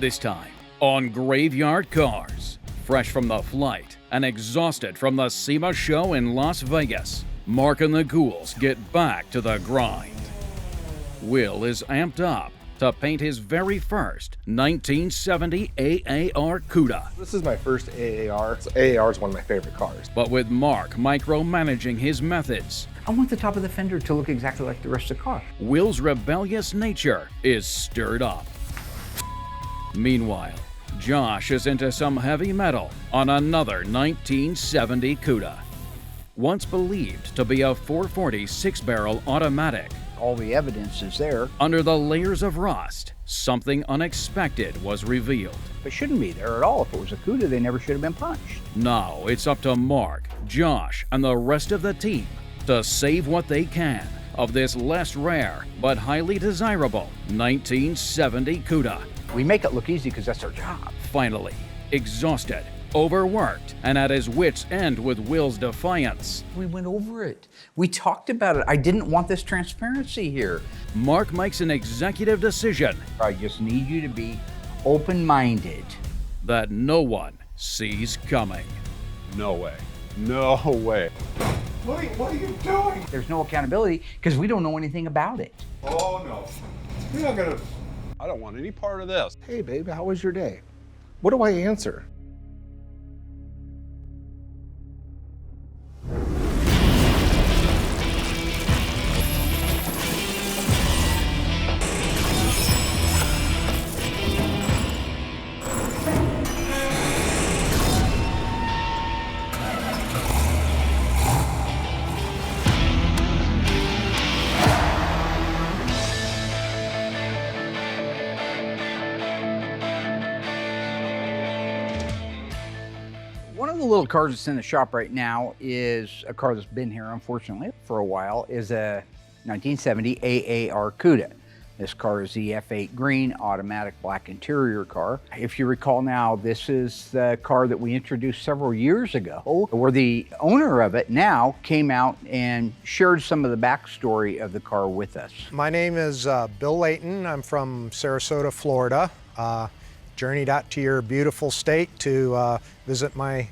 This time on Graveyard Carz. Fresh from the flight and exhausted from the SEMA show in Las Vegas, Mark and the Ghouls get back to the grind. Will is amped up to paint his very first 1970 AAR Cuda. This is my first AAR. So AAR is one of my favorite cars. But with Mark micromanaging his methods, I want the top of the fender to look exactly like the rest of the car. Will's rebellious nature is stirred up. Meanwhile, Josh is into some heavy metal on another 1970 Cuda. Once believed to be a 440 six-barrel automatic, All the evidence is there. under the layers of rust, something unexpected was revealed. It shouldn't be there at all. If it was a Cuda, they never should have been punched. Now it's up to Mark, Josh, and the rest of the team to save what they can of this less rare but highly desirable 1970 Cuda. We make it look easy because that's our job. Finally, exhausted, overworked, and at his wits' end with Will's defiance, We went over it. We talked about it. I didn't want this transparency here. Mark makes an executive decision I just need you to be open-minded. that no one sees coming. No way. No way. What are you doing? There's no accountability because we don't know anything about it. Oh no. You're not gonna. I don't want any part of this. Hey babe, how was your day? What do I answer? One of the little cars that's in the shop right now is a car that's been here, unfortunately, for a while, is a 1970 AAR Cuda. This car is the EF8 green, automatic black interior car. If you recall now, this is the car that we introduced several years ago, where the owner of it now came out and shared some of the backstory of the car with us. My name is Bill Layton. I'm from Sarasota, Florida. Journeyed out to your beautiful state to visit my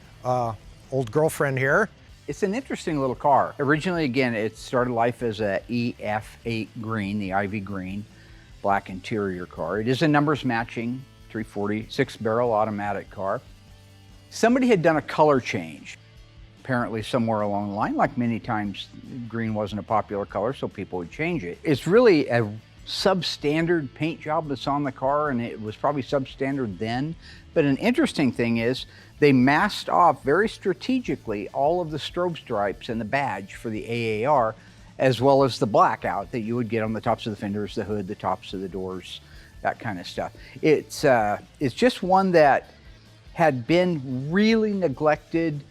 old girlfriend here. It's an interesting little car. Originally, again, it started life as a EF8 green, the Ivy green, black interior car. It is a numbers matching 340 six-barrel automatic car. Somebody had done a color change, apparently somewhere along the line. Like many times, green wasn't a popular color, so people would change it. It's really a substandard paint job that's on the car, and it was probably substandard then. But an interesting thing is they masked off very strategically all of the strobe stripes and the badge for the AAR, as well as the blackout that you would get on the tops of the fenders, the hood, the tops of the doors, that kind of stuff. It's just one that had been really neglected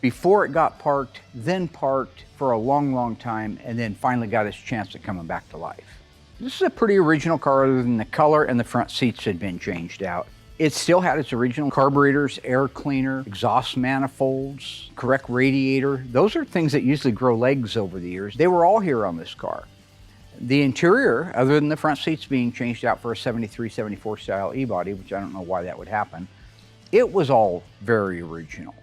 before it got parked, then parked for a long, long time, and then finally got its chance at coming back to life. This is a pretty original car other than the color and the front seats had been changed out. It still had its original carburetors, air cleaner, exhaust manifolds, correct radiator. Those are things that usually grow legs over the years. They were all here on this car. The interior, other than the front seats being changed out for a 73, 74 style E-body, which I don't know why that would happen, it was all very original.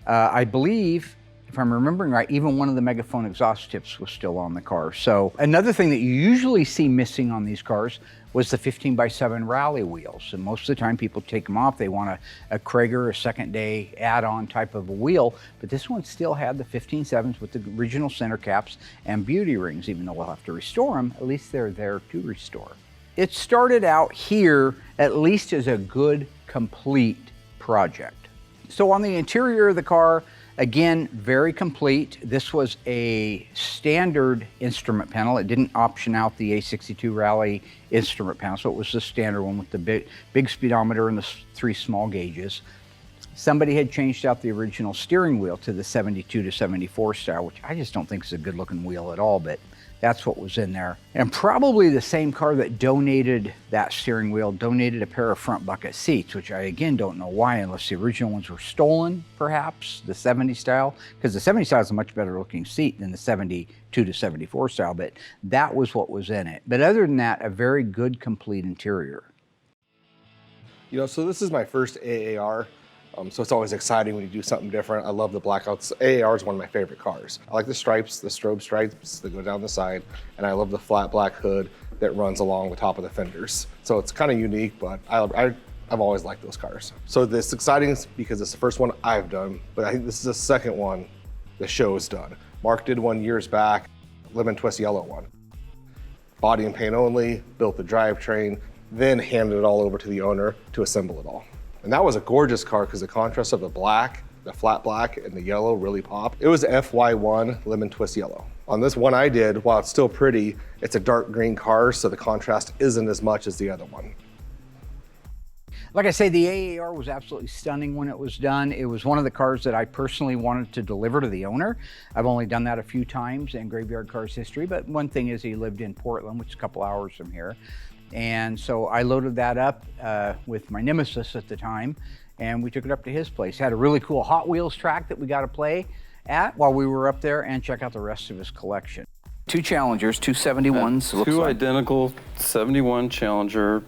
I believe, if I'm remembering right, even one of the megaphone exhaust tips was still on the car. So another thing that you usually see missing on these cars was the 15x7 rally wheels. And most of the time people take them off. They want a Krager, a second day add-on type of a wheel, but this one still had the 15.7s with the original center caps and beauty rings. Even though we'll have to restore them, at least they're there to restore. It started out here at least as a good, complete project. So on the interior of the car, again, very complete. This was a standard instrument panel. It didn't option out the A62 Rally instrument panel, so it was the standard one with the big speedometer and the 3 small gauges. Somebody had changed out the original steering wheel to the 72 to 74 style, which I just don't think is a good looking wheel at all, but that's what was in there. And probably the same car that donated that steering wheel donated a pair of front bucket seats, which I again don't know why, unless the original ones were stolen, perhaps, the 70 style, because the 70 style is a much better looking seat than the 72 to 74 style, but that was what was in it. But other than that, a very good, complete interior. You know, so this is my first AAR, so it's always exciting when you do something different. I love the blackouts. AAR is one of my favorite cars. I like the stripes, the strobe stripes that go down the side, and I love the flat black hood that runs along the top of the fenders. So it's kind of unique, but I've always liked those cars. So this exciting because it's the first one I've done, but I think this is the second one the show's done. Mark did one years back, lemon twist yellow one. Body and paint only, built the drivetrain, then handed it all over to the owner to assemble it all. And that was a gorgeous car because the contrast of the black, the flat black, and the yellow really popped. It was FY1 lemon twist yellow. On this one I did, while it's still pretty, it's a dark green car, so the contrast isn't as much as the other one. Like I say, the AAR was absolutely stunning when it was done. It was one of the cars that I personally wanted to deliver to the owner. I've only done that a few times in Graveyard Carz history, but one thing is he lived in Portland, which is a couple hours from here. And so I loaded that up with my Nemesis at the time, and we took it up to his place. Had a really cool Hot Wheels track that we got to play at while we were up there and check out the rest of his collection. Two Challengers, two 71s. Two identical 71 Challenger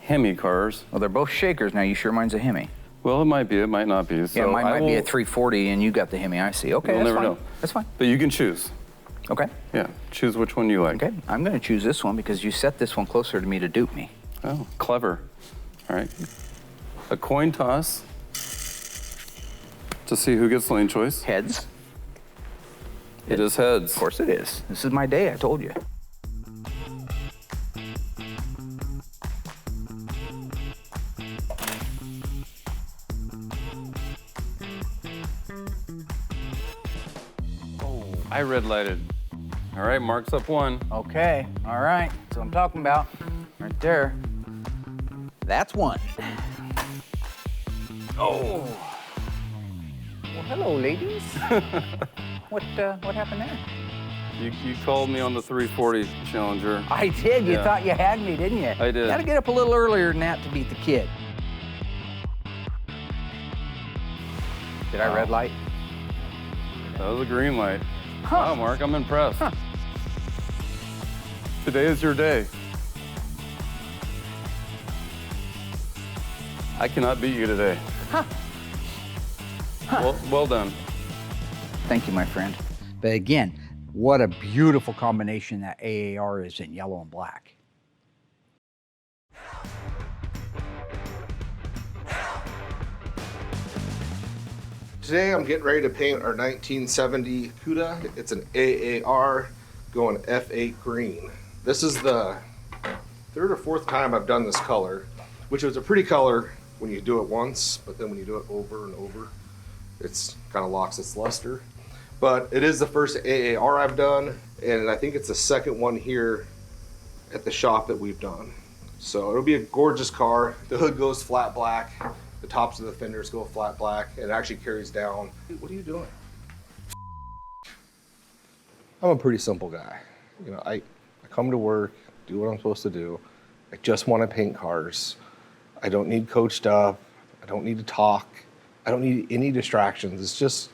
Hemi cars. Well, they're both Shakers. Now, you sure mine's a Hemi? Well, it might be, it might not be. So yeah, mine might be a 340 and you got the Hemi, I see. Okay, we'll that's never fine. know. That's fine. But you can choose. Okay. Yeah, choose which one you like. Okay, I'm gonna choose this one because you set this one closer to me to dupe me. Oh, clever. All right. A coin toss to see who gets lane choice. Heads. It is heads. Of course it is. This is my day, I told you. I red lighted. All right, Mark's up one. Okay, all right. That's what I'm talking about. Right there. That's one. Oh. Well, hello, ladies. What happened there? You called me on the 340 Challenger. I did. You thought you had me, didn't you? I did. Got to get up a little earlier than that to beat the kid. Did I red light? That was a green light. Huh. Wow, Mark, I'm impressed. Huh. Today is your day. I cannot beat you today. Huh. Huh. Well done. Thank you, my friend. But again, what a beautiful combination that AAR is in yellow and black. Today I'm getting ready to paint our 1970 Cuda. It's an AAR going F8 green. This is the third or fourth time I've done this color, which is a pretty color when you do it once, but then when you do it over and over, it's kind of locks its luster. But it is the first AAR I've done, and I think it's the second one here at the shop that we've done. So it'll be a gorgeous car. The hood goes flat black. The tops of the fenders go flat black, and it actually carries down. What are you doing? I'm a pretty simple guy. You know, I come to work, do what I'm supposed to do. I just want to paint cars. I don't need coached up. I don't need to talk. I don't need any distractions. It's just,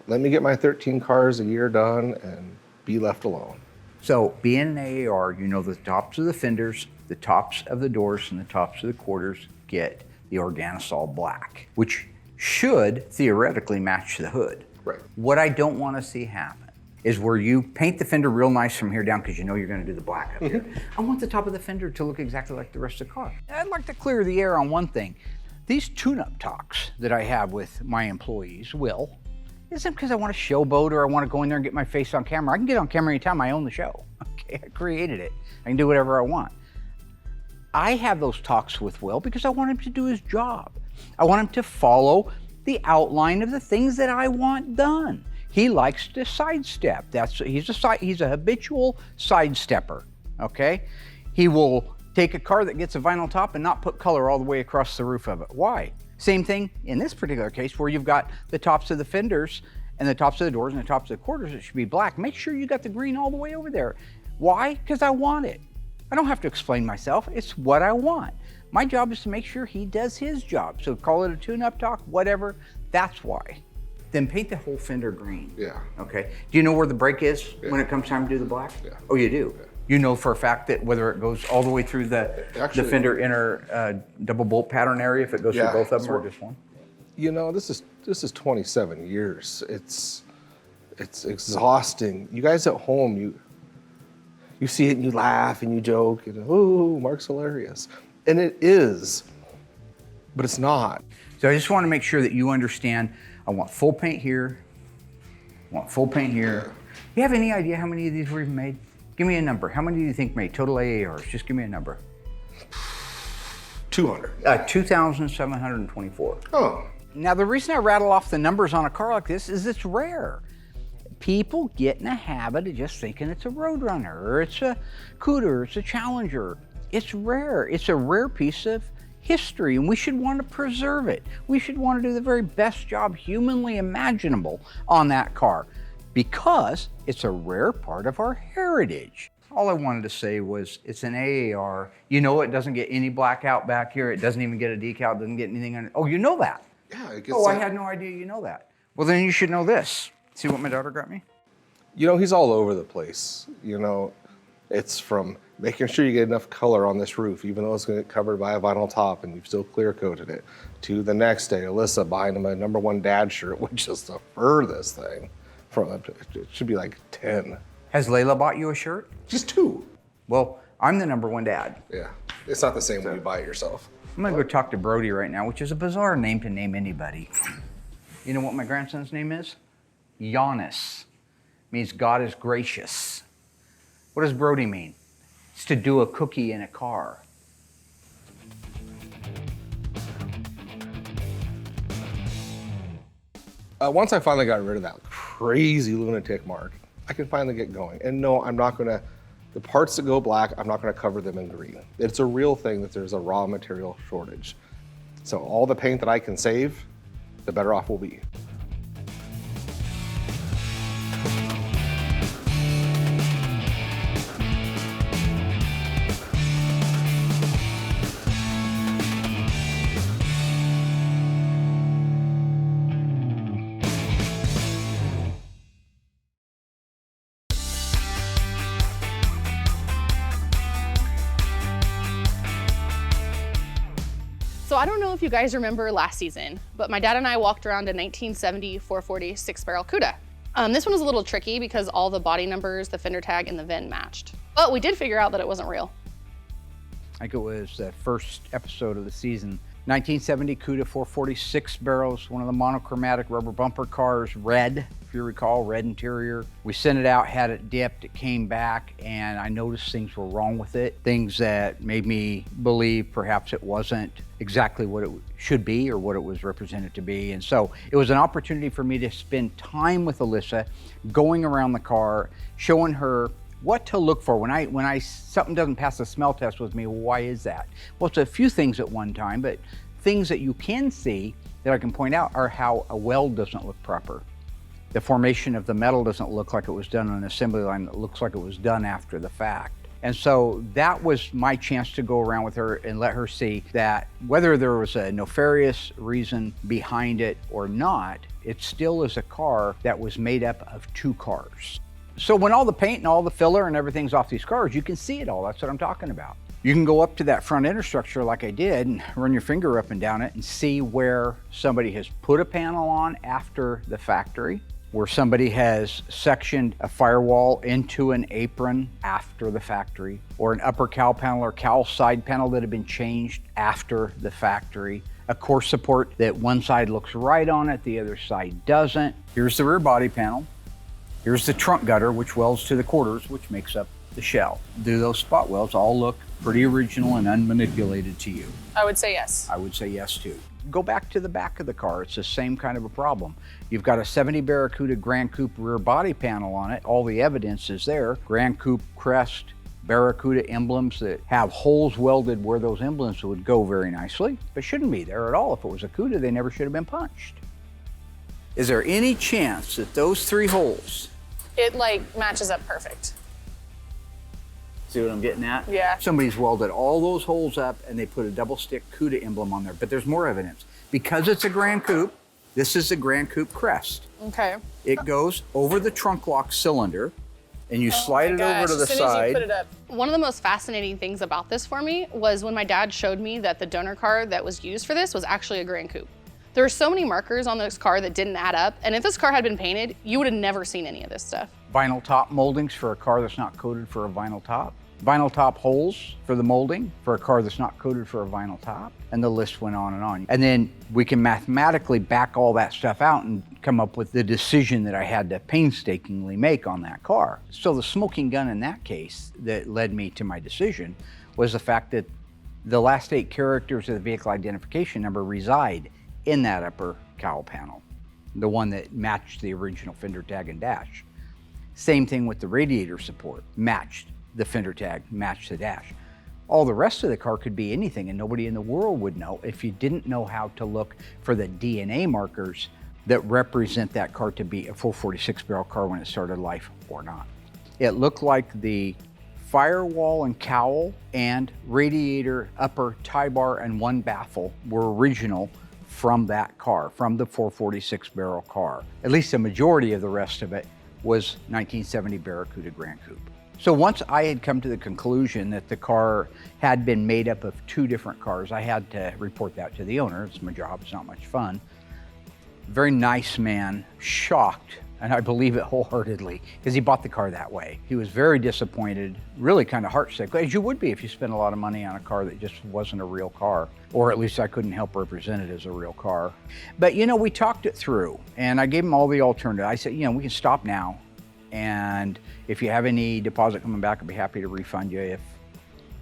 let me get my 13 cars a year done and be left alone. So being an AAR, you know the tops of the fenders, the tops of the doors, and the tops of the quarters get the Organisol black, which should theoretically match the hood. Right. What I don't want to see happen is where you paint the fender real nice from here down because you know you're going to do the black up here. I want the top of the fender to look exactly like the rest of the car. I'd like to clear the air on one thing. These tune-up talks that I have with my employees, isn't because I want to showboat or I want to go in there and get my face on camera. I can get on camera anytime I own the show. Okay, I created it. I can do whatever I want. I have those talks with Will because I want him to do his job. I want him to follow the outline of the things that I want done. He likes to sidestep. He's a habitual sidestepper, okay? He will take a car that gets a vinyl top and not put color all the way across the roof of it. Why? Same thing in this particular case where you've got the tops of the fenders and the tops of the doors and the tops of the quarters, it should be black. Make sure you got the green all the way over there. Why? Because I want it. I don't have to explain myself. It's what I want. My job is to make sure he does his job. So call it a tune-up talk, whatever, that's why. Then paint the whole fender green. Yeah. Okay. Do you know where the brake is when it comes time to do the black? Yeah. Oh, you do? Yeah. You know for a fact that whether it goes all the way through the fender inner double bolt pattern area, if it goes through both of them or just one? You know, this is 27 years. It's exhausting. You guys at home, you see it and you laugh and you joke and, oh, Mark's hilarious. And it is, but it's not. So I just want to make sure that you understand, I want full paint here, I want full paint here. You have any idea how many of these were even made? Give me a number. How many do you think made? Total AARs, just give me a number. 200. 2,724. Oh. Now the reason I rattle off the numbers on a car like this is it's rare. People get in a habit of just thinking it's a Roadrunner, or it's a Cuda, or it's a Challenger. It's rare. It's a rare piece of history, and we should want to preserve it. We should want to do the very best job humanly imaginable on that car, because it's a rare part of our heritage. All I wanted to say was it's an AAR. You know it doesn't get any blackout back here. It doesn't even get a decal. It doesn't get anything on it. Oh, you know that? Yeah, it gets I had no idea you know that. Well, then you should know this. See what my daughter got me? You know, he's all over the place. You know, it's from making sure you get enough color on this roof, even though it's going to get covered by a vinyl top and you've still clear coated it, to the next day, Alyssa buying him a #1 dad shirt, which is the furthest thing from it. It should be like 10. Has Layla bought you a shirt? Just 2. Well, I'm the #1 dad. Yeah, it's not the same when you buy it yourself. I'm gonna go talk to Brody right now, which is a bizarre name to name anybody. You know what my grandson's name is? Giannis. Means God is gracious. What does Brody mean? It's to do a cookie in a car. Once I finally got rid of that crazy lunatic Mark, I can finally get going. And no, I'm not gonna, the parts that go black, I'm not gonna cover them in green. It's a real thing that there's a raw material shortage. So all the paint that I can save, the better off we'll be. So I don't know if you guys remember last season, but my dad and I walked around a 1970 440 6-barrel Cuda. This one was a little tricky because all the body numbers, the fender tag, and the VIN matched. But we did figure out that it wasn't real. I think it was the first episode of the season. 1970 Cuda 440 6-barrels, one of the monochromatic rubber bumper cars, red, if you recall, red interior. We sent it out, had it dipped, it came back, and I noticed things were wrong with it. Things that made me believe perhaps it wasn't exactly what it should be or what it was represented to be. And so it was an opportunity for me to spend time with Alyssa, going around the car, showing her what to look for. When something doesn't pass the smell test with me, why is that? Well, it's a few things at one time, but things that you can see that I can point out are how a weld doesn't look proper. The formation of the metal doesn't look like it was done on an assembly line. It looks like it was done after the fact. And so that was my chance to go around with her and let her see that whether there was a nefarious reason behind it or not, it still is a car that was made up of 2 cars. So when all the paint and all the filler and everything's off these cars, you can see it all. That's what I'm talking about. You can go up to that front interstructure like I did and run your finger up and down it and see where somebody has put a panel on after the factory, where somebody has sectioned a firewall into an apron after the factory, or an upper cowl panel or cowl side panel that had been changed after the factory, a core support that one side looks right on it, the other side doesn't. Here's the rear body panel. Here's the trunk gutter, which welds to the quarters, which makes up the shell. Do those spot welds all look pretty original and unmanipulated to you? I would say yes. I would say yes too. Go back to the back of the car, it's the same kind of a problem. You've got a 70 Barracuda Grand Coupe rear body panel on it. All the evidence is there. Grand Coupe crest, Barracuda emblems that have holes welded where those emblems would go very nicely, but shouldn't be there at all. If it was a Cuda, they never should have been punched. Is there any chance that those 3 holes, It matches up perfect. see what I'm getting at? Yeah. Somebody's welded all those holes up and they put a double stick Cuda emblem on there, but there's more evidence. Because it's a Grand Coupe, this is the Grand Coupe crest. Okay. It goes over the trunk lock cylinder, and you slide it over to the side. One of the most fascinating things about this for me was when my dad showed me that the donor car that was used for this was actually a Grand Coupe. There were so many markers on this car that didn't add up, and if this car had been painted, you would have never seen any of this stuff. Vinyl top moldings for a car that's not coated for a vinyl top. Vinyl top holes for the molding for a car that's not coated for a vinyl top. And the list went on and on. And then we can mathematically back all that stuff out and come up with the decision that I had to painstakingly make on that car. So the smoking gun in that case that led me to my decision was the fact that the last 8 characters of the vehicle identification number reside in that upper cowl panel, the one that matched the original fender tag and dash. Same thing with the radiator support, matched the fender tag, matched the dash. All the rest of the car could be anything, and nobody in the world would know if you didn't know how to look for the DNA markers that represent that car to be a 446 barrel car when it started life or not. It looked like the firewall and cowl and radiator upper tie bar and one baffle were original from that car, from the 446 barrel car. At least the majority of the rest of it was 1970 Barracuda Grand Coupe. So once I had come to the conclusion that the car had been made up of 2 different cars, I had to report that to the owner. It's my job, it's not much fun. Very nice man, shocked, and I believe it wholeheartedly, because he bought the car that way. He was very disappointed, really kind of heartsick, as you would be if you spent a lot of money on a car that just wasn't a real car, or at least I couldn't help represent it as a real car. But you know, we talked it through, and I gave him all the alternatives. I said, you know, we can stop now, and if you have any deposit coming back, I'd be happy to refund you.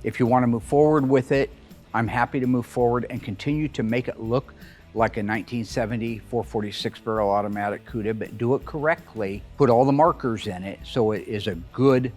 If you want to move forward with it, I'm happy to move forward and continue to make it look like a 1970 446 barrel automatic Cuda, but do it correctly. Put all the markers in it so it is a good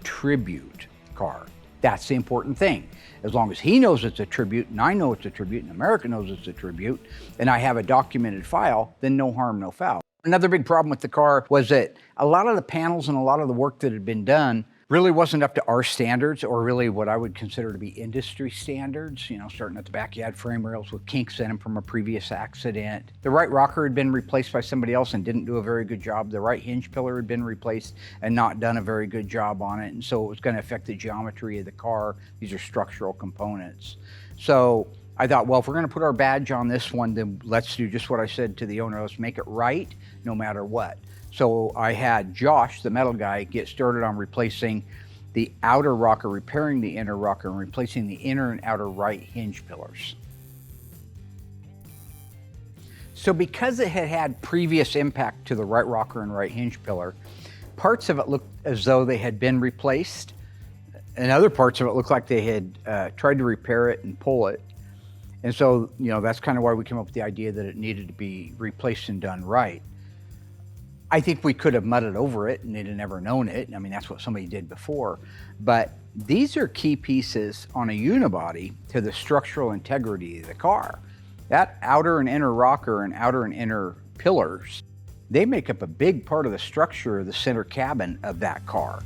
tribute car. That's the important thing. As long as he knows it's a tribute, and I know it's a tribute, and America knows it's a tribute, and I have a documented file, then no harm, no foul. Another big problem with the car was that a lot of the panels and a lot of the work that had been done really wasn't up to our standards, or really what I would consider to be industry standards. You know, starting at the back, you had frame rails with kinks in them from a previous accident. The right rocker had been replaced by somebody else and didn't do a very good job. The right hinge pillar had been replaced and not done a very good job on it. And so it was going to affect the geometry of the car. These are structural components. So I thought, well, if we're going to put our badge on this one, then let's do just what I said to the owner. Let's make it right no matter what. So I had Josh, the metal guy, get started on replacing the outer rocker, repairing the inner rocker, and replacing the inner and outer right hinge pillars. So because it had had previous impact to the right rocker and right hinge pillar, parts of it looked as though they had been replaced, and other parts of it looked like they had tried to repair it and pull it. And so, you know, that's kind of why we came up with the idea that it needed to be replaced and done right. I think we could have mudded over it and they'd have never known it. I mean, that's what somebody did before. But these are key pieces on a unibody to the structural integrity of the car. That outer and inner rocker and outer and inner pillars, they make up a big part of the structure of the center cabin of that car.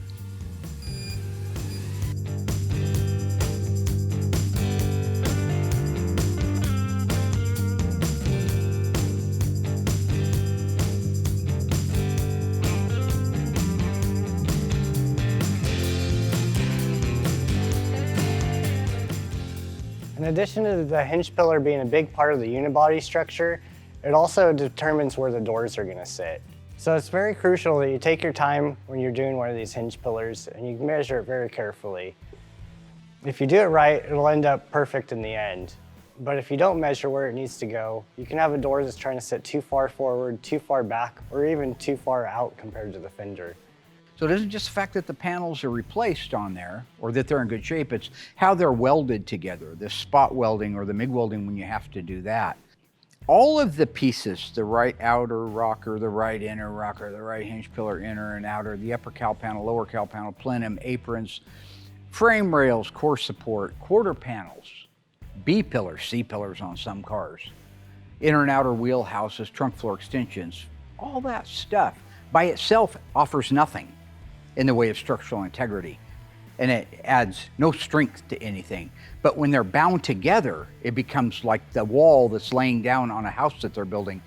In addition to the hinge pillar being a big part of the unibody structure, it also determines where the doors are going to sit. So it's very crucial that you take your time when you're doing one of these hinge pillars and you measure it very carefully. If you do it right, it'll end up perfect in the end. But if you don't measure where it needs to go, you can have a door that's trying to sit too far forward, too far back, or even too far out compared to the fender. So it isn't just the fact that the panels are replaced on there or that they're in good shape, it's how they're welded together, the spot welding or the MIG welding when you have to do that. All of the pieces, the right outer rocker, the right inner rocker, the right hinge pillar, inner and outer, the upper cowl panel, lower cowl panel, plenum, aprons, frame rails, core support, quarter panels, B pillars, C pillars on some cars, inner and outer wheel houses, trunk floor extensions, all that stuff by itself offers nothing in the way of structural integrity, and it adds no strength to anything. But when they're bound together, it becomes like the wall that's laying down on a house that they're building.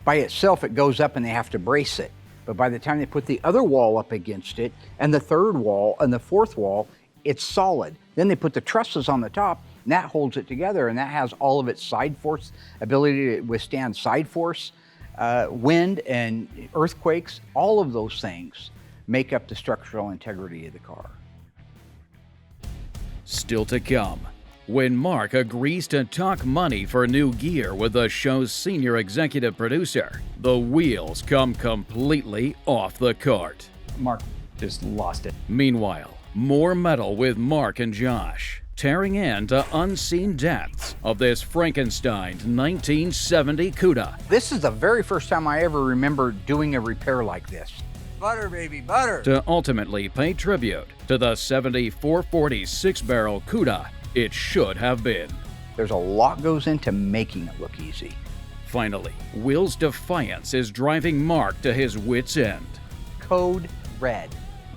By itself, it goes up and they have to brace it. But by the time they put the other wall up against it, and the third wall, and the fourth wall, it's solid. Then they put the trusses on the top, and that holds it together, and that has all of its side force, ability to withstand side force, wind and earthquakes. All of those things make up the structural integrity of the car. Still to come, when Mark agrees to talk money for new gear with the show's senior executive producer, the wheels come completely off the cart. Mark just lost it. Meanwhile, more metal with Mark and Josh, tearing into unseen depths of this Frankenstein 1970 Cuda. This is the very first time I ever remember doing a repair like this. Butter, baby, butter. To ultimately pay tribute to the 7440 six-barrel Cuda it should have been. There's a lot goes into making it look easy. Finally, Will's defiance is driving Mark to his wit's end. Code red.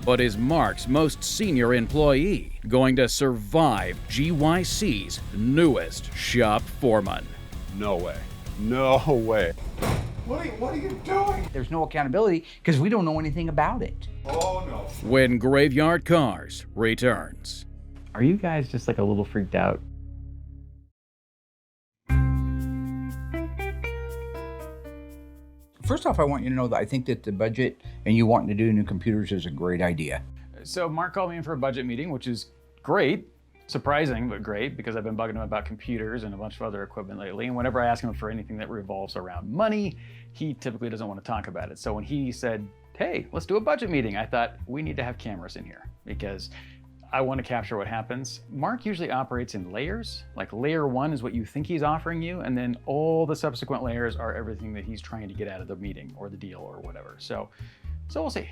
But is Mark's most senior employee going to survive GYC's newest shop foreman? No way. No way. What are you doing? There's no accountability because we don't know anything about it. Oh no. When Graveyard Carz returns. Are you guys just like a little freaked out? First off, I want you to know that I think that the budget and you wanting to do new computers is a great idea. So Mark called me in for a budget meeting, which is great. Surprising, but great, because I've been bugging him about computers and a bunch of other equipment lately. And whenever I ask him for anything that revolves around money, he typically doesn't want to talk about it. So when he said, hey, let's do a budget meeting, I thought we need to have cameras in here because I want to capture what happens. Mark usually operates in layers. Like layer 1 is what you think he's offering you, and then all the subsequent layers are everything that he's trying to get out of the meeting or the deal or whatever. So we'll see.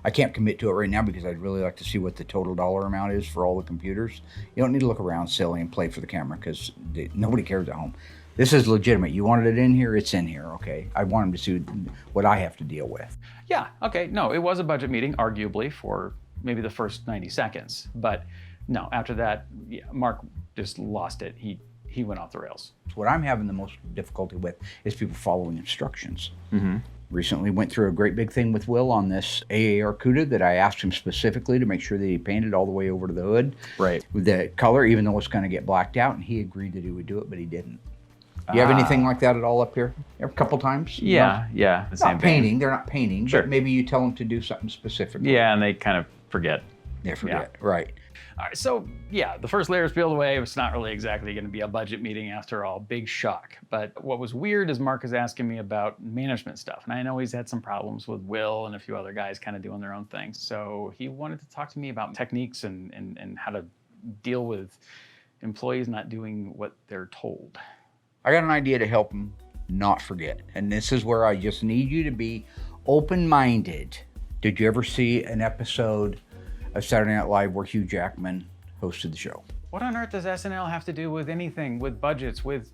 I can't commit to it right now because I'd really like to see what the total dollar amount is for all the computers. You don't need to look around silly and play for the camera because nobody cares at home. This is legitimate. You wanted it in here, it's in here, okay? I want them to see what I have to deal with. Yeah, okay, no, it was a budget meeting, arguably, for maybe the first 90 seconds. But no, after that, yeah, Mark just lost it. He went off the rails. What I'm having the most difficulty with is people following instructions. Mm-hmm. Recently went through a great big thing with Will on this AAR Cuda that I asked him specifically to make sure that he painted all the way over to the hood. Right. With the color, even though it's going to get blacked out, and he agreed that he would do it, but he didn't. Do you have anything like that at all up here? A couple times? Yeah, yeah. The same not painting, they're not painting, Sure. but maybe you tell them to do something specific. Yeah, and they kind of forget. They forget, right. All right, so yeah, the first layer is peeled away. It's not really exactly going to be a budget meeting after all. Big shock. But what was weird is Mark is asking me about management stuff. And I know he's had some problems with Will and a few other guys kind of doing their own thing. So he wanted to talk to me about techniques and how to deal with employees not doing what they're told. I got an idea to help him not forget. And this is where I just need you to be open-minded. Did you ever see an episode of Saturday Night Live where Hugh Jackman hosted the show? What on earth does SNL have to do with anything, with budgets, with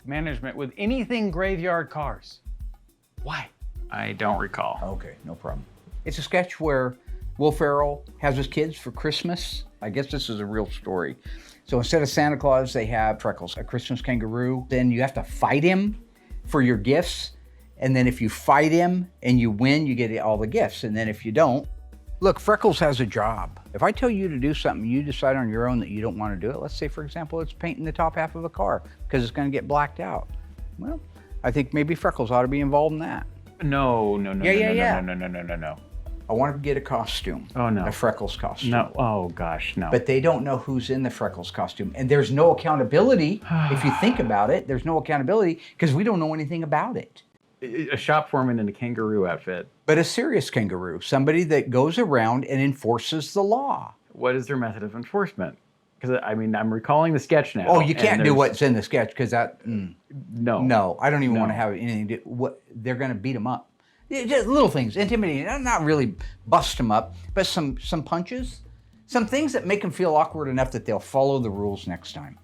management, with anything Graveyard Carz? Why? I don't recall. Okay, no problem. It's a sketch where Will Ferrell has his kids for Christmas. I guess this is a real story. So instead of Santa Claus, they have Freckles, a Christmas kangaroo. Then you have to fight him for your gifts. And then if you fight him and you win, you get all the gifts. And then if you don't, look, Freckles has a job. If I tell you to do something, you decide on your own that you don't want to do it. Let's say, for example, it's painting the top half of a car because it's going to get blacked out. Well, I think maybe Freckles ought to be involved in that. No. No. I want to get a costume. Oh, no. A Freckles costume. No, oh gosh, no. But they don't know who's in the Freckles costume. And there's no accountability. If you think about it, there's no accountability because we don't know anything about it. A shop foreman in a kangaroo outfit. But a serious kangaroo, somebody that goes around and enforces the law. What is their method of enforcement? Because I mean, I'm recalling the sketch now. Oh, you can't do what's in the sketch because that. No, I don't even want to have anything to do. What they're going to beat them up. Just little things, intimidating. Not really bust them up, but some punches, some things that make them feel awkward enough that they'll follow the rules next time.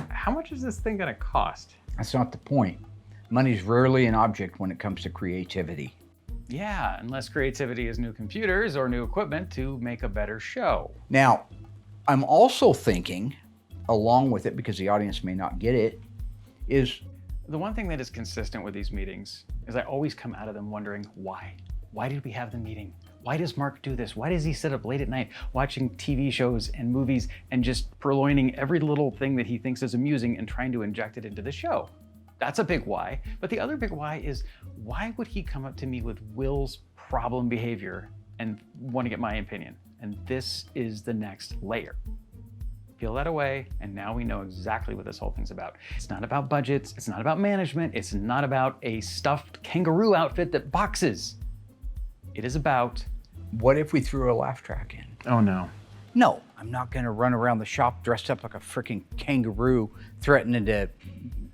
How much is this thing going to cost? That's not the point. Money's rarely an object when it comes to creativity. Yeah, unless creativity is new computers or new equipment to make a better show. Now, I'm also thinking, along with it, because the audience may not get it, is the one thing that is consistent with these meetings Because I always come out of them wondering why. Why did we have the meeting? Why does Mark do this? Why does he sit up late at night watching TV shows and movies and just purloining every little thing that he thinks is amusing and trying to inject it into the show? That's a big why. But the other big why is, why would he come up to me with Will's problem behavior and want to get my opinion? And this is the next layer. Peel that away, and now we know exactly what this whole thing's about. It's not about budgets, it's not about management, it's not about a stuffed kangaroo outfit that boxes. It is about... What if we threw a laugh track in? Oh no. No, I'm not gonna run around the shop dressed up like a freaking kangaroo threatening to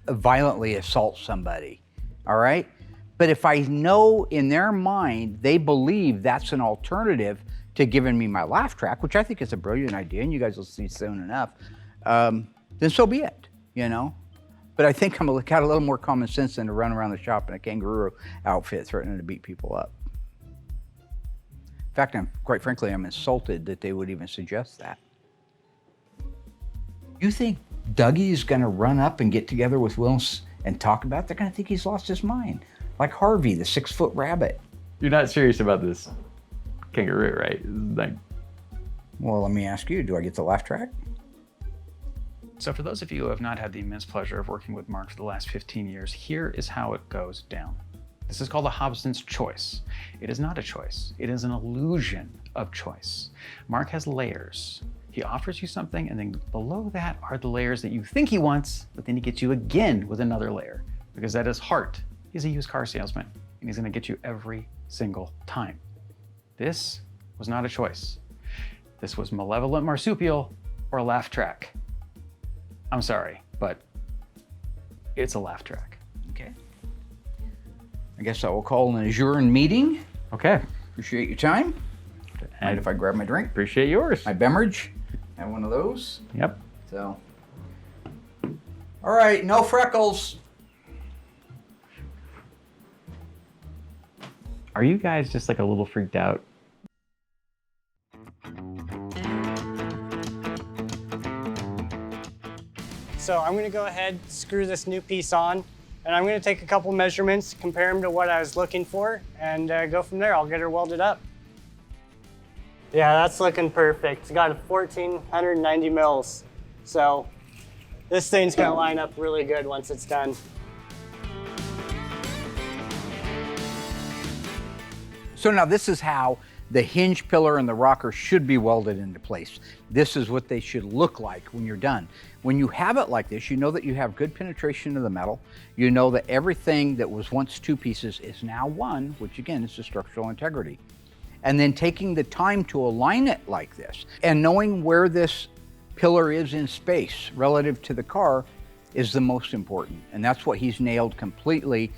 violently assault somebody, all right? But if I know in their mind, they believe that's an alternative to giving me my laugh track, which I think is a brilliant idea, and you guys will see soon enough, then so be it, you know? But I think I'm got a little more common sense than to run around the shop in a kangaroo outfit threatening to beat people up. In fact, quite frankly, I'm insulted that they would even suggest that. You think Dougie's gonna run up and get together with Will and talk about it? They're gonna think he's lost his mind. Like Harvey, the 6-foot rabbit. You're not serious about this kangaroo, right? Like... Well, let me ask you, do I get the laugh track? So for those of you who have not had the immense pleasure of working with Mark for the last 15 years, here is how it goes down. This is called a Hobson's choice. It is not a choice. It is an illusion of choice. Mark has layers. He offers you something, and then below that are the layers that you think he wants, but then he gets you again with another layer, because at his heart, he's a used car salesman, and he's gonna get you every single time. This was not a choice. This was malevolent marsupial or a laugh track. I'm sorry, but it's a laugh track. Okay. I guess I will call an adjourned meeting. Okay. Appreciate your time. And if I grab my drink? Appreciate yours. My beverage. Have one of those. Yep. So. All right, no freckles. Are you guys just like a little freaked out? So I'm gonna go ahead, screw this new piece on, and I'm gonna take a couple measurements, compare them to what I was looking for, and go from there. I'll get her welded up. Yeah, that's looking perfect. It's got a 1,490 mils. So this thing's gonna line up really good once it's done. So now this is how the hinge pillar and the rocker should be welded into place. This is what they should look like when you're done. When you have it like this, you know that you have good penetration of the metal. You know that everything that was once two pieces is now one, which again is the structural integrity. And then taking the time to align it like this and knowing where this pillar is in space relative to the car is the most important. And that's what he's nailed completely,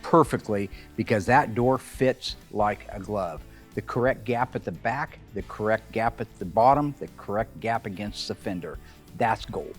perfectly, because that door fits like a glove. The correct gap at the back, the correct gap at the bottom, the correct gap against the fender. That's gold.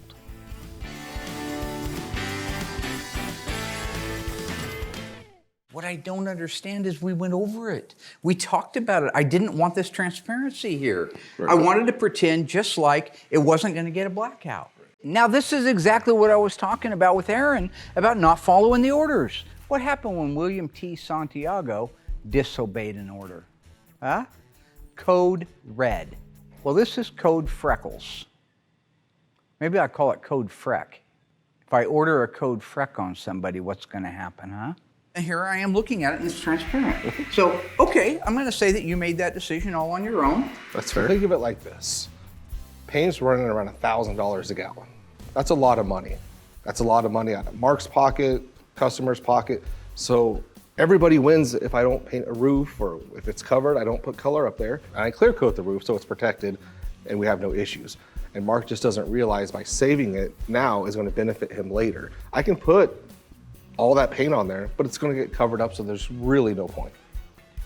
What I don't understand is we went over it. We talked about it. I didn't want this transparency here. Right. I wanted to pretend just like it wasn't going to get a blackout. Now this is exactly what I was talking about with Aaron about not following the orders. What happened when William T. Santiago disobeyed an order? Huh? Code red. Well, this is code freckles. Maybe I call it code freck. If I order a code freck on somebody, what's going to happen, huh? And here I am looking at it, and it's transparent. So, okay, I'm going to say that you made that decision all on your own. That's fair. Think of it like this. Paint's running around $1,000 a gallon. That's a lot of money. That's a lot of money out of Mark's pocket, customer's pocket. So everybody wins if I don't paint a roof, or if it's covered, I don't put color up there. And I clear coat the roof so it's protected and we have no issues. And Mark just doesn't realize by saving it now is going to benefit him later. I can put all that paint on there, but it's going to get covered up, so there's really no point.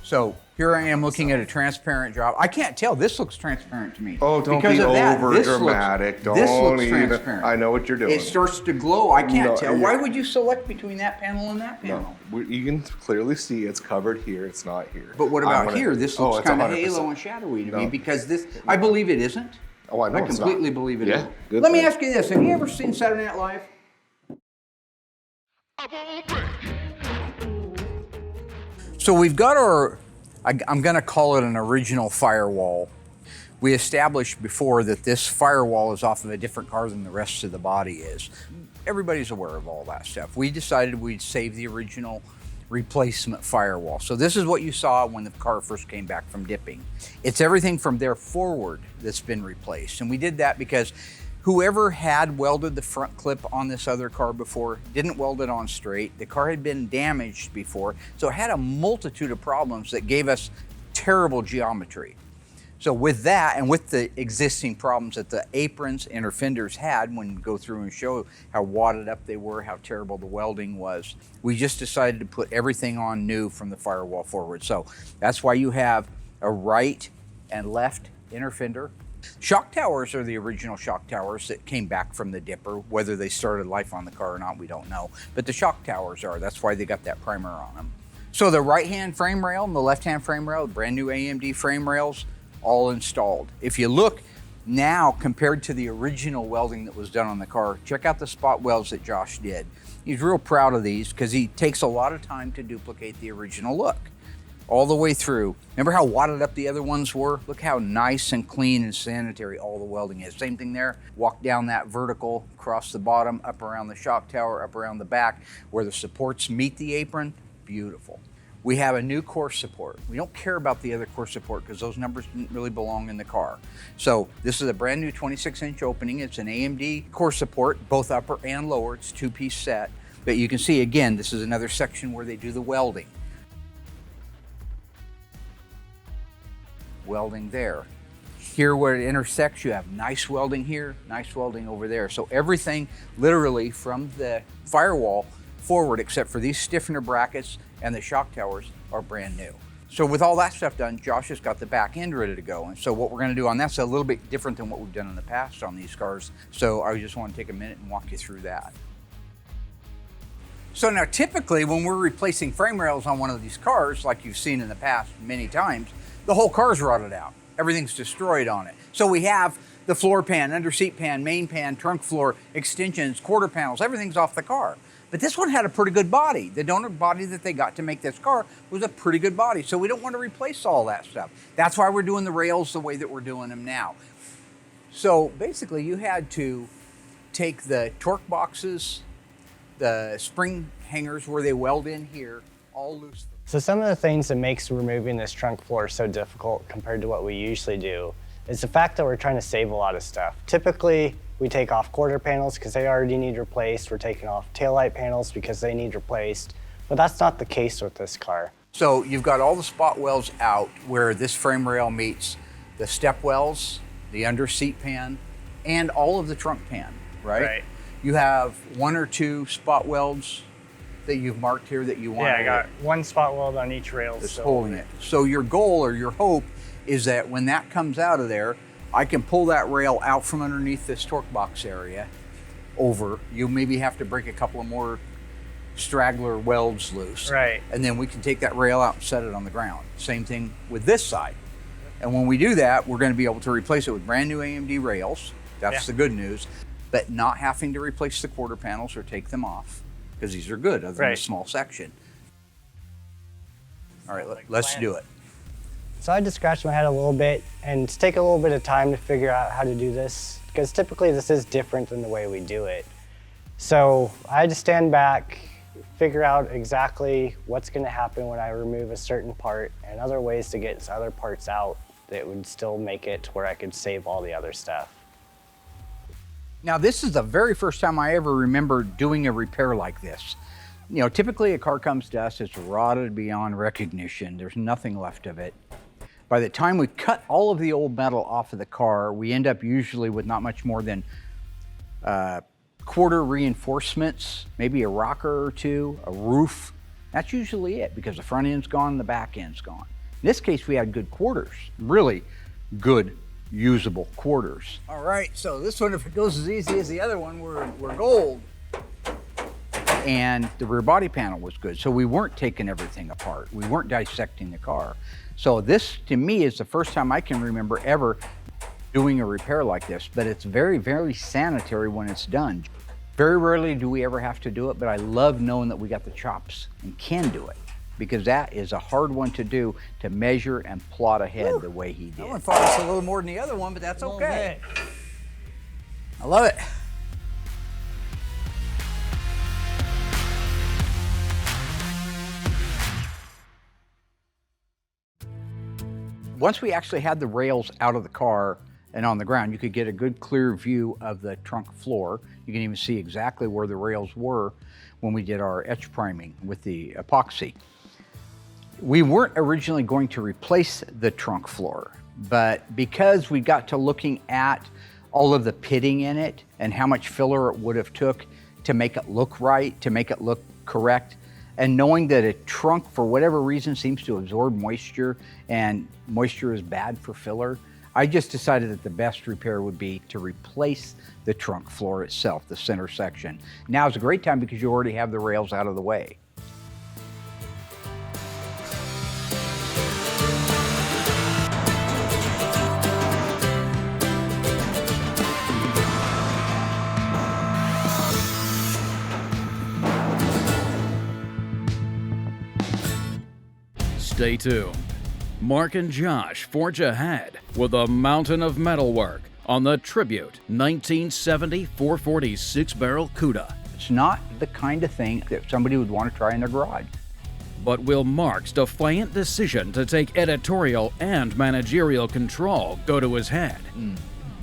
So here I am looking at a transparent job. I can't tell. This looks transparent to me. Oh, don't be over dramatic. This looks transparent. I know what you're doing. It starts to glow. I can't tell. Why would you select between that panel and that panel? No, you can clearly see it's covered here. It's not here. But what about here? This looks kind of halo and shadowy to me, because this, I believe it isn't. Oh, I know. I completely believe it isn't. Good. Let me ask you this. Have you ever seen Saturday Night Live? So we've got our, I'm gonna call it an original firewall. We established before that this firewall is off of a different car than the rest of the body is. Everybody's aware of all that stuff. We decided we'd save the original replacement firewall. So this is what you saw when the car first came back from dipping. It's everything from there forward that's been replaced. And we did that because whoever had welded the front clip on this other car before didn't weld it on straight. The car had been damaged before, so it had a multitude of problems that gave us terrible geometry. So with that, and with the existing problems that the aprons and our fenders had, when we go through and show how wadded up they were, how terrible the welding was, we just decided to put everything on new from the firewall forward. So that's why you have a right and left inner fender. Shock towers are the original shock towers that came back from the dipper. Whether they started life on the car or not, we don't know. But the shock towers are, that's why they got that primer on them. So the right-hand frame rail and the left-hand frame rail, brand new AMD frame rails, all installed. If you look now compared to the original welding that was done on the car, check out the spot welds that Josh did. He's real proud of these because he takes a lot of time to duplicate the original look all the way through. Remember how wadded up the other ones were? Look how nice and clean and sanitary all the welding is. Same thing there. Walk down that vertical, across the bottom, up around the shock tower, up around the back, where the supports meet the apron. Beautiful. We have a new core support. We don't care about the other core support because those numbers didn't really belong in the car. So this is a brand new 26-inch opening. It's an AMD core support, both upper and lower. It's a two-piece set. But you can see, again, this is another section where they do the welding. Welding there. Here where it intersects, you have nice welding here, nice welding over there. So everything literally from the firewall forward, except for these stiffener brackets and the shock towers, are brand new. So with all that stuff done, Josh has got the back end ready to go. And so what we're gonna do on that's a little bit different than what we've done in the past on these cars. So I just wanna take a minute and walk you through that. So now typically when we're replacing frame rails on one of these cars, like you've seen in the past many times, the whole car's rotted out. Everything's destroyed on it. So we have the floor pan, under seat pan, main pan, trunk floor, extensions, quarter panels, everything's off the car. But this one had a pretty good body. The donor body that they got to make this car was a pretty good body. So we don't want to replace all that stuff. That's why we're doing the rails the way that we're doing them now. So basically you had to take the torque boxes, the spring hangers where they weld in here, all loose. So some of the things that makes removing this trunk floor so difficult compared to what we usually do is the fact that we're trying to save a lot of stuff. Typically, we take off quarter panels because they already need replaced. We're taking off taillight panels because they need replaced. But that's not the case with this car. So you've got all the spot welds out where this frame rail meets the step wells, the under seat pan, and all of the trunk pan, right? Right. You have one or two spot welds that you've marked here that you want. Yeah, I got one spot weld on each rail. That's holding it. So your goal or your hope is that when that comes out of there, I can pull that rail out from underneath this torque box area over. You maybe have to break a couple of more straggler welds loose. Right. And then we can take that rail out and set it on the ground. Same thing with this side. And when we do that, we're going to be able to replace it with brand new AMD rails. That's the good news. But not having to replace the quarter panels or take them off, because these are good other than a small section. All right, let's do it. So I had to scratch my head a little bit and take a little bit of time to figure out how to do this, because typically this is different than the way we do it. So I had to stand back, figure out exactly what's going to happen when I remove a certain part and other ways to get other parts out that would still make it to where I could save all the other stuff. Now this is the very first time I ever remember doing a repair like this. You know, typically a car comes to us, it's rotted beyond recognition. There's nothing left of it. By the time we cut all of the old metal off of the car, we end up usually with not much more than quarter reinforcements, maybe a rocker or two, a roof. That's usually it, because the front end's gone, the back end's gone. In this case, we had good quarters, really good usable quarters. All right, so this one, if it goes as easy as the other one, we're gold. And the rear body panel was good, so we weren't taking everything apart. We weren't dissecting the car. So this, to me, is the first time I can remember ever doing a repair like this, but it's very, very sanitary when it's done. Very rarely do we ever have to do it, but I love knowing that we got the chops and can do it, because that is a hard one to do, to measure and plot ahead the way he did. That one fought a little more than the other one, but that's okay. I love it. Once we actually had the rails out of the car and on the ground, you could get a good clear view of the trunk floor. You can even see exactly where the rails were when we did our etch priming with the epoxy. We weren't originally going to replace the trunk floor, but because we got to looking at all of the pitting in it and how much filler it would have took to make it look right, to make it look correct, and knowing that a trunk, for whatever reason, seems to absorb moisture, and moisture is bad for filler, I just decided that the best repair would be to replace the trunk floor itself, the center section. Now is a great time because you already have the rails out of the way. Stay tuned. Mark and Josh forge ahead with a mountain of metalwork on the Tribute 1970 440 6-barrel Cuda. It's not the kind of thing that somebody would want to try in their garage. But will Mark's defiant decision to take editorial and managerial control go to his head?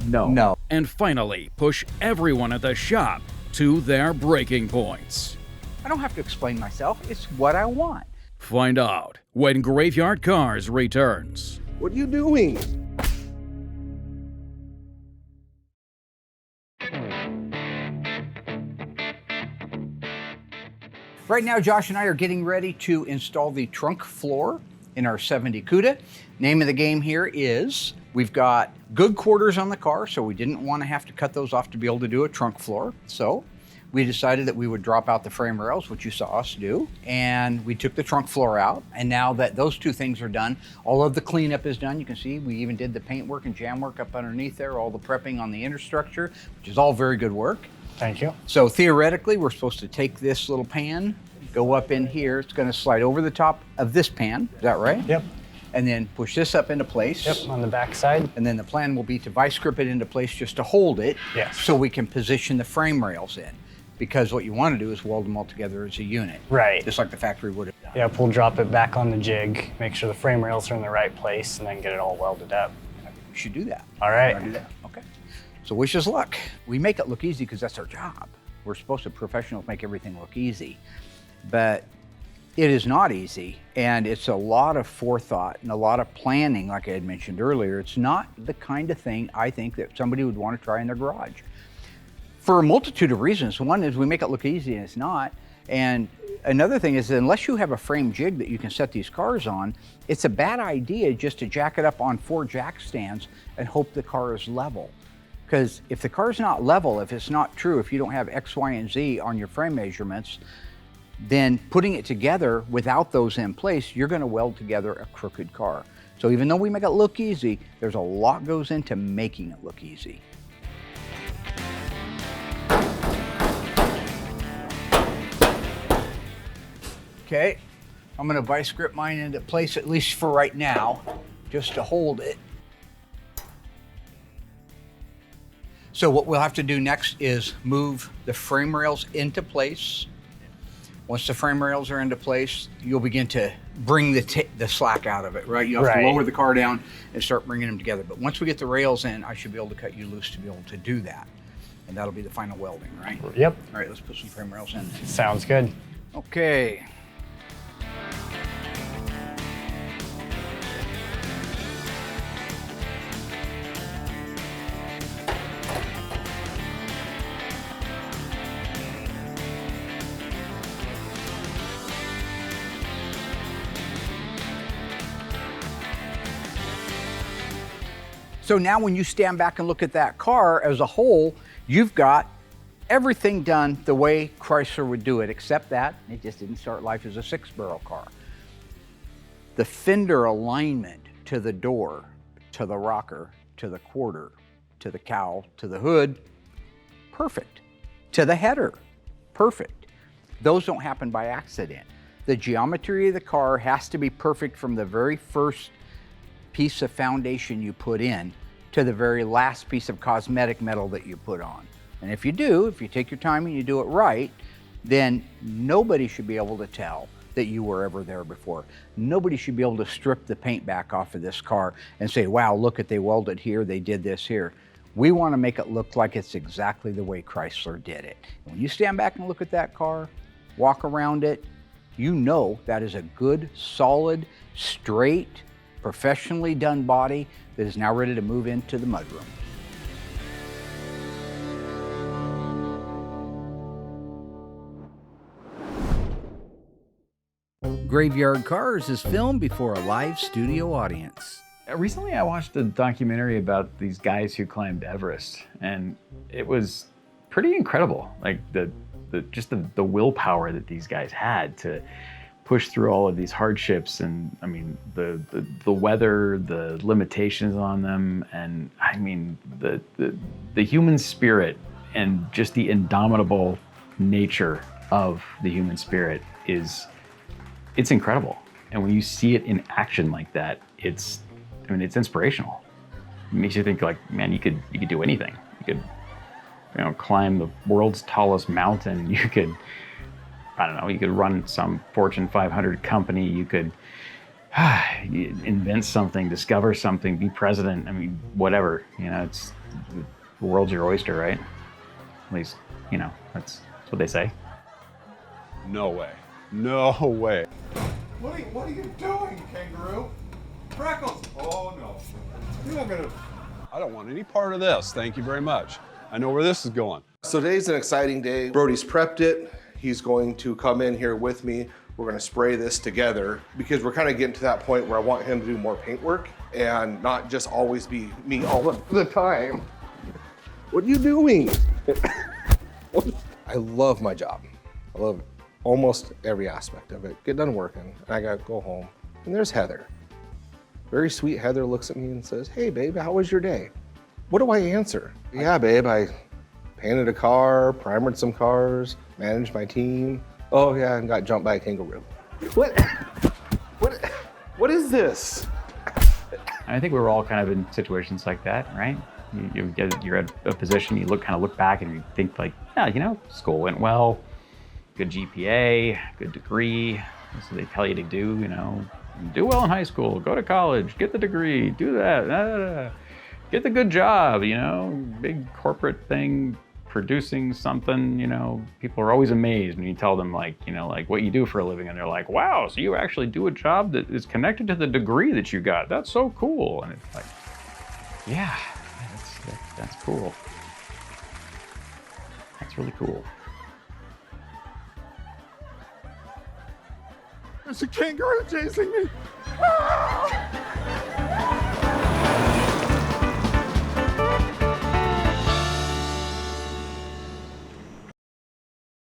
No. And finally push everyone at the shop to their breaking points? I don't have to explain myself. It's what I want. Find out when Graveyard Carz returns. What are you doing? Right now, Josh and I are getting ready to install the trunk floor in our 70 Cuda. Name of the game here is, we've got good quarters on the car, so we didn't want to have to cut those off to be able to do a trunk floor. So we decided that we would drop out the frame rails, which you saw us do, and we took the trunk floor out. And now that those two things are done, all of the cleanup is done. You can see we even did the paint work and jam work up underneath there, all the prepping on the inner structure, which is all very good work. Thank you. So theoretically, we're supposed to take this little pan, go up in here. It's going to slide over the top of this pan. Is that right? Yep. And then push this up into place. Yep, on the back side. And then the plan will be to vice grip it into place just to hold it. Yes. So we can position the frame rails in. Because what you want to do is weld them all together as a unit. Right. Just like the factory would have done. Yep, we'll drop it back on the jig, make sure the frame rails are in the right place, and then get it all welded up. We should do that. All right. We're gonna do that. Okay. So wish us luck. We make it look easy because that's our job. We're supposed to professionals make everything look easy. But it is not easy, and it's a lot of forethought and a lot of planning, like I had mentioned earlier. It's not the kind of thing I think that somebody would want to try in their garage. For a multitude of reasons. One is we make it look easy, and it's not. And another thing is that unless you have a frame jig that you can set these cars on, it's a bad idea just to jack it up on 4 jack stands and hope the car is level. Because if the car's not level, if it's not true, if you don't have X, Y, and Z on your frame measurements, then putting it together without those in place, you're going to weld together a crooked car. So even though we make it look easy, there's a lot goes into making it look easy. Okay, I'm going to vice grip mine into place, at least for right now, just to hold it. So what we'll have to do next is move the frame rails into place. Once the frame rails are into place, you'll begin to bring the slack out of it, right? You'll have to lower the car down and start bringing them together. But once we get the rails in, I should be able to cut you loose to be able to do that. And that'll be the final welding, right? Yep. All right, let's put some frame rails in. Sounds good. Okay. So now when you stand back and look at that car as a whole, you've got everything done the way Chrysler would do it, except that it just didn't start life as a 6-barrel car. The fender alignment to the door, to the rocker, to the quarter, to the cowl, to the hood, perfect. To the header, perfect. Those don't happen by accident. The geometry of the car has to be perfect from the very first piece of foundation you put in to the very last piece of cosmetic metal that you put on. And if you do, if you take your time and you do it right, then nobody should be able to tell that you were ever there before. Nobody should be able to strip the paint back off of this car and say, wow, look at, they welded here, they did this here. We want to make it look like it's exactly the way Chrysler did it. And when you stand back and look at that car, walk around it, you know that is a good, solid, straight, professionally done body that is now ready to move into the mudroom. Graveyard Carz is filmed before a live studio audience. Recently I watched a documentary about these guys who climbed Everest, and it was pretty incredible. Like just the willpower that these guys had to push through all of these hardships, and I mean the weather, the limitations on them, and I mean the human spirit and just the indomitable nature of the human spirit it's incredible. And when you see it in action like that, it's inspirational. It makes you think like, man, you could do anything. You could, climb the world's tallest mountain. You could, I don't know, you could run some Fortune 500 company. You could invent something, discover something, be president. I mean, whatever, it's, the world's your oyster, right? At least, that's what they say. No way. No way. What are you doing, kangaroo? Freckles! Oh no. You're not gonna... I don't want any part of this. Thank you very much. I know where this is going. So today's an exciting day. Brody's prepped it. He's going to come in here with me. We're gonna spray this together because we're kind of getting to that point where I want him to do more paint work and not just always be me all the time. What are you doing? I love my job. I love almost every aspect of it. Get done working, and I gotta go home. And there's Heather. Very sweet Heather looks at me and says, hey babe, how was your day? What do I answer? Yeah, babe, I painted a car, primered some cars, managed my team. Oh yeah, and got jumped by a kangaroo. What is this? I think we were all kind of in situations like that, right? You're at a position, you look back and you think like, yeah, school went well, good GPA, good degree. That's what they tell you to do, do well in high school, go to college, get the degree, do that, get the good job, big corporate thing, producing something, people are always amazed when you tell them like what you do for a living, and they're like, wow, so you actually do a job that is connected to the degree that you got. That's so cool. And it's like, yeah, that's cool. That's really cool. There's a kangaroo chasing me. Ah!